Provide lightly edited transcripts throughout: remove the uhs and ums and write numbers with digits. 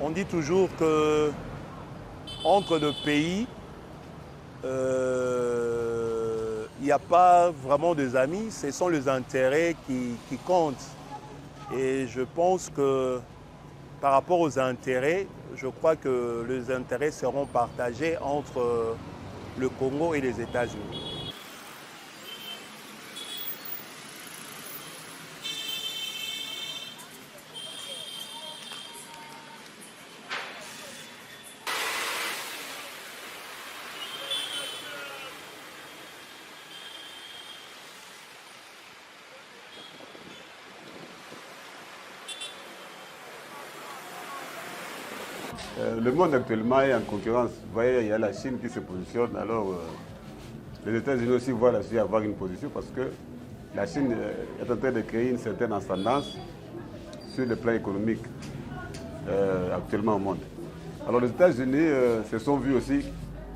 On dit toujours que entre deux pays, il n'y a pas vraiment des amis, ce sont les intérêts qui comptent. Et je pense que par rapport aux intérêts, je crois que les intérêts seront partagés entre le Congo et les États-Unis. Le monde actuellement est en concurrence. Vous voyez, il y a la Chine qui se positionne. Alors, les États-Unis aussi voient la Chine avoir une position parce que la Chine est en train de créer une certaine ascendance sur le plan économique actuellement au monde. Alors, les États-Unis se sont vus aussi,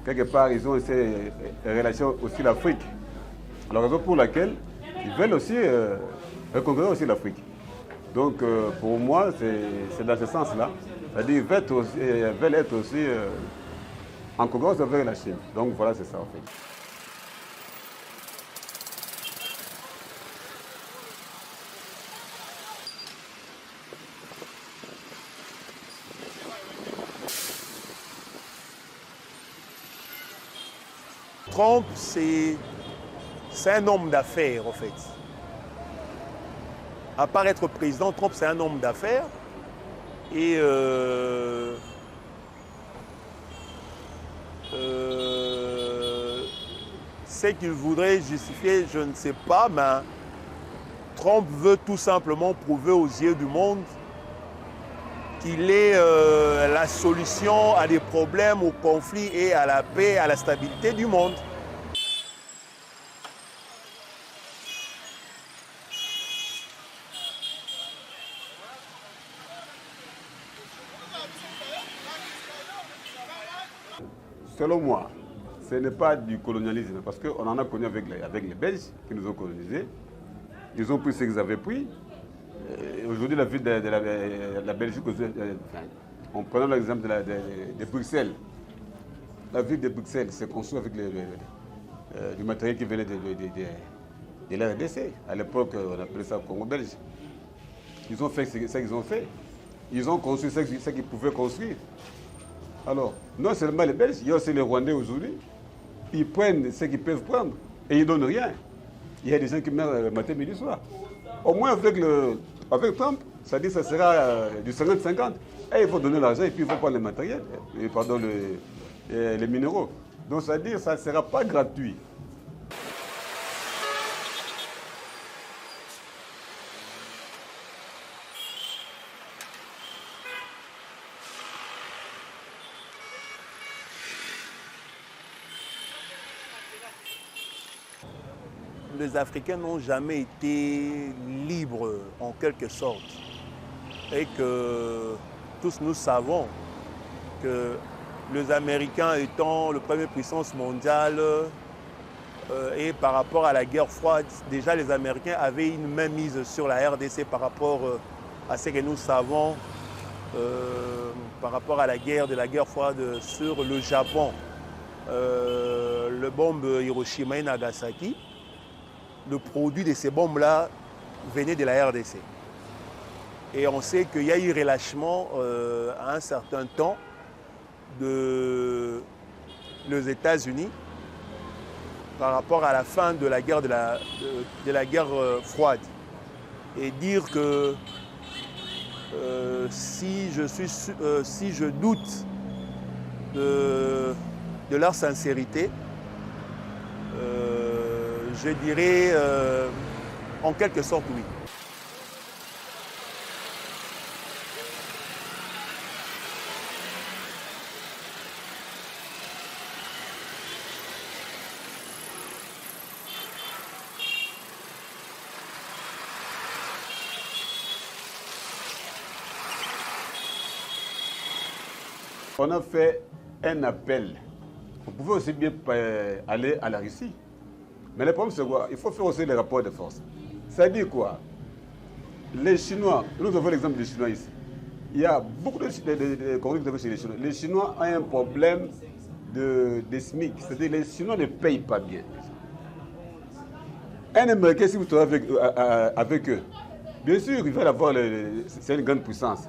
quelque part, ils ont ces relations aussi l'Afrique. Alors, raison pour laquelle ils veulent aussi reconquérir aussi l'Afrique. Donc, pour moi, c'est dans ce sens-là. C'est-à-dire qu'ils veulent être aussi en concurrence avec la Chine. Donc voilà, c'est ça en fait. Trump, c'est un homme d'affaires en fait. À part être président, Trump, c'est un homme d'affaires. Et ce qu'il voudrait justifier, je ne sais pas, mais Trump veut tout simplement prouver aux yeux du monde qu'il est la solution à des problèmes, aux conflits et à la paix, à la stabilité du monde. Selon moi, ce n'est pas du colonialisme, parce qu'on en a connu avec les Belges qui nous ont colonisés. Ils ont pris ce qu'ils avaient pris. Aujourd'hui, la ville de la Belgique, en prenant l'exemple de Bruxelles, la ville de Bruxelles s'est construite avec du matériel qui venait de la RDC. À l'époque, on appelait ça Congo belge. Ils ont fait ce qu'ils ont fait. Ils ont construit ce qu'ils pouvaient construire. Alors, non seulement les Belges, il y a aussi les Rwandais aujourd'hui. Ils prennent ce qu'ils peuvent prendre et ils ne donnent rien. Il y a des gens qui meurent le matin, midi, soir. Au moins avec Trump, ça dit que ça sera du 50-50. Et il faut donner l'argent et puis il faut prendre le matériel, les minéraux. Donc ça veut dire que ça ne sera pas gratuit. Les Africains n'ont jamais été libres en quelque sorte. Et que tous nous savons que les Américains étant la première puissance mondiale et par rapport à la guerre froide, déjà les Américains avaient une main mise sur la RDC par rapport à ce que nous savons par rapport à la guerre froide sur le Japon. Le bombe Hiroshima et Nagasaki. Le produit de ces bombes-là venait de la RDC. Et on sait qu'il y a eu relâchement à un certain temps des États-Unis par rapport à la fin de la guerre, froide. Et dire que si je doute de leur sincérité, je dirais en quelque sorte oui. On a fait un appel. On pouvait aussi bien aller à la Russie. Mais le problème, c'est quoi? Il faut faire aussi les rapports de force. Ça dit quoi? Les Chinois, nous avons l'exemple des Chinois ici. il y a beaucoup de conflits chez les Chinois. Les Chinois ont un problème de SMIC, c'est-à-dire les Chinois ne payent pas bien. Un Américain, si vous travaillez avec eux, bien sûr, il va avoir, c'est une grande puissance.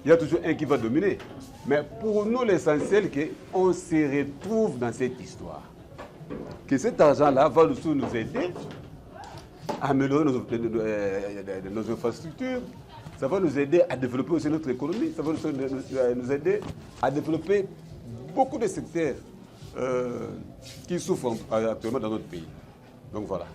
Il y a toujours un qui va dominer. Mais pour nous, l'essentiel, c'est qu'on se retrouve dans cette histoire. Que cet argent-là va nous aider à améliorer nos infrastructures. Ça va nous aider à développer aussi notre économie. Ça va nous aider à développer beaucoup de secteurs qui souffrent actuellement dans notre pays. Donc voilà.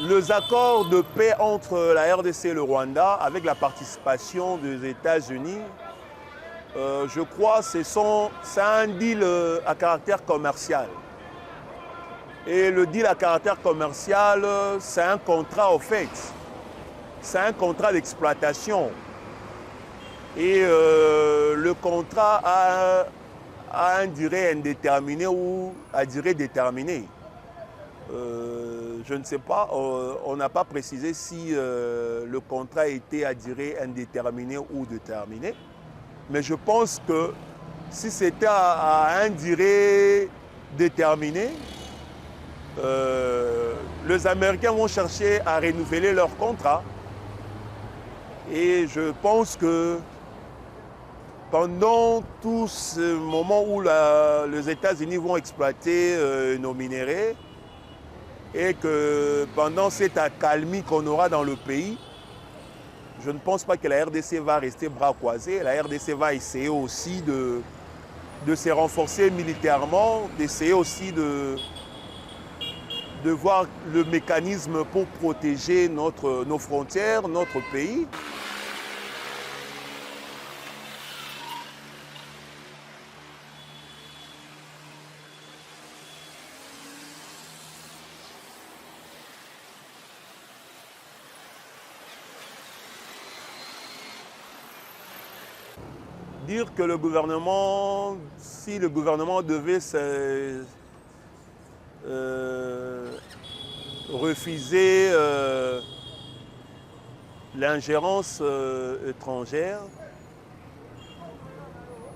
Les accords de paix entre la RDC et le Rwanda, avec la participation des États-Unis, je crois que c'est un deal à caractère commercial. Et le deal à caractère commercial, c'est un contrat au fait. C'est un contrat d'exploitation. Et le contrat a une durée indéterminée ou à durée déterminée. Je ne sais pas, on n'a pas précisé si le contrat était à durée indéterminée ou déterminée. Mais je pense que si c'était à une durée déterminée, les Américains vont chercher à renouveler leur contrat. Et je pense que pendant tout ce moment où les États-Unis vont exploiter nos minéraux, et que pendant cette accalmie qu'on aura dans le pays, je ne pense pas que la RDC va rester bras croisés. La RDC va essayer aussi de se renforcer militairement, d'essayer aussi de voir le mécanisme pour protéger nos frontières, notre pays. Dire que le gouvernement, si le gouvernement devait refuser l'ingérence étrangère,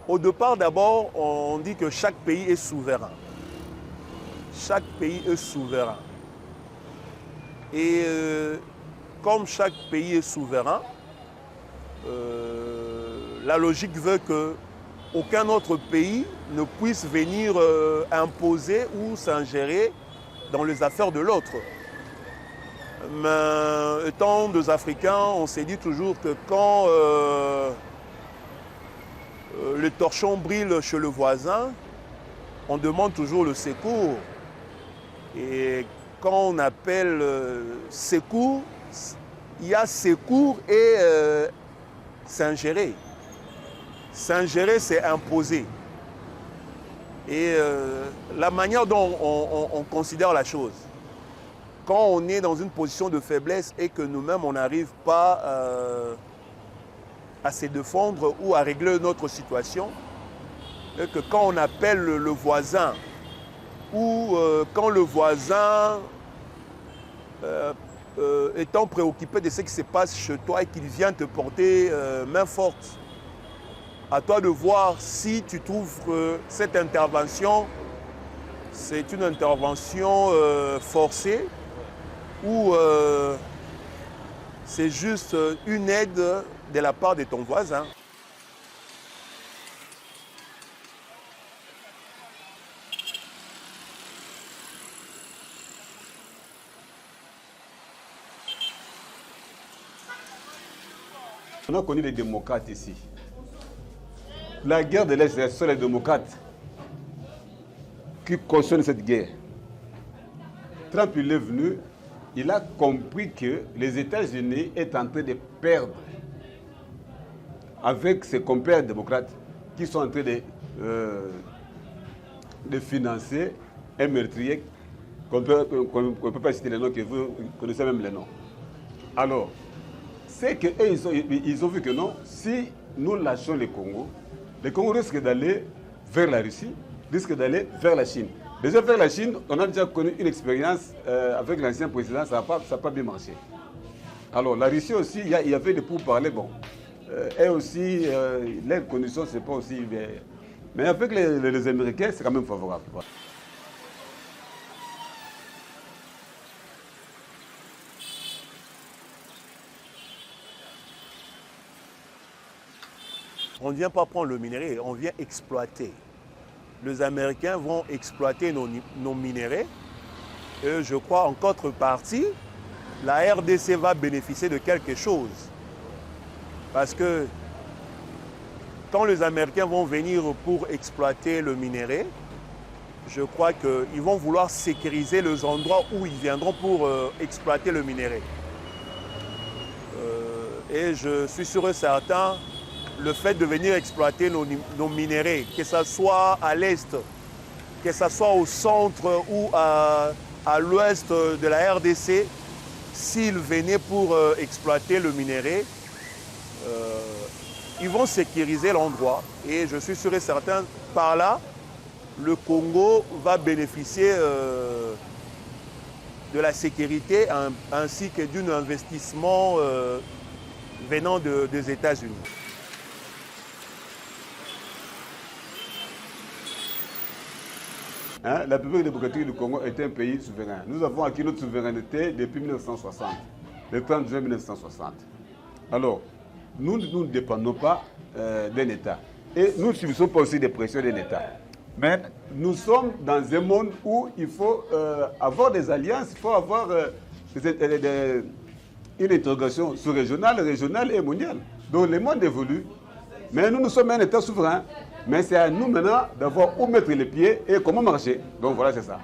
au départ d'abord on dit que chaque pays est souverain. Chaque pays est souverain. Et comme chaque pays est souverain, la logique veut qu'aucun autre pays ne puisse venir imposer ou s'ingérer dans les affaires de l'autre. Mais étant des Africains, on s'est dit toujours que quand le torchon brille chez le voisin, on demande toujours le secours. Et quand on appelle secours, il y a secours et s'ingérer. S'ingérer, c'est imposer. Et la manière dont on considère la chose, quand on est dans une position de faiblesse et que nous-mêmes, on n'arrive pas à se défendre ou à régler notre situation, et que quand on appelle le voisin, ou quand le voisin, étant préoccupé de ce qui se passe chez toi et qu'il vient te porter main forte, à toi de voir si tu trouves que cette intervention, c'est une intervention forcée ou c'est juste une aide de la part de ton voisin. On a connu les démocrates ici. La guerre de l'Est, ce sont les démocrates qui cautionnent cette guerre. Trump, il est venu, il a compris que les États-Unis est en train de perdre avec ses compères démocrates qui sont en train de financer un meurtrier qu'on ne peut pas citer les noms, que vous connaissez même les noms. Alors, c'est qu'eux, ils ont vu que non, si nous lâchons le Congo risque d'aller vers la Russie risque d'aller vers la Chine. Déjà vers la Chine, on a déjà connu une expérience avec l'ancien président, ça n'a pas bien marché. Alors la Russie aussi, il y avait des pourparlers, bon. Et aussi, les conditions, c'est pas aussi bien. Mais avec les Américains, c'est quand même favorable. Voilà. On ne vient pas prendre le minerai, on vient exploiter. Les Américains vont exploiter nos minéraux. Et je crois en contrepartie, la RDC va bénéficier de quelque chose. Parce que quand les Américains vont venir pour exploiter le minerai, je crois qu'ils vont vouloir sécuriser les endroits où ils viendront pour exploiter le minerai. Et je suis sûr et certain, le fait de venir exploiter nos minéraux, que ce soit à l'est, que ce soit au centre ou à l'ouest de la RDC, s'ils venaient pour exploiter le minerai, ils vont sécuriser l'endroit. Et je suis sûr et certain, par là, le Congo va bénéficier de la sécurité ainsi que d'un investissement venant des États-Unis. Hein, la République démocratique du Congo est un pays souverain. Nous avons acquis notre souveraineté depuis 1960, le 30 juin 1960. Alors, nous ne dépendons pas d'un État. Et nous ne subissons pas aussi des pressions d'un État. Mais nous sommes dans un monde où il faut avoir des alliances, il faut avoir une intégration sous-régionale, régionale et mondiale. Donc le monde évolue, mais nous sommes un État souverain. Mais c'est à nous maintenant d'avoir où mettre les pieds et comment marcher. Donc voilà, c'est ça.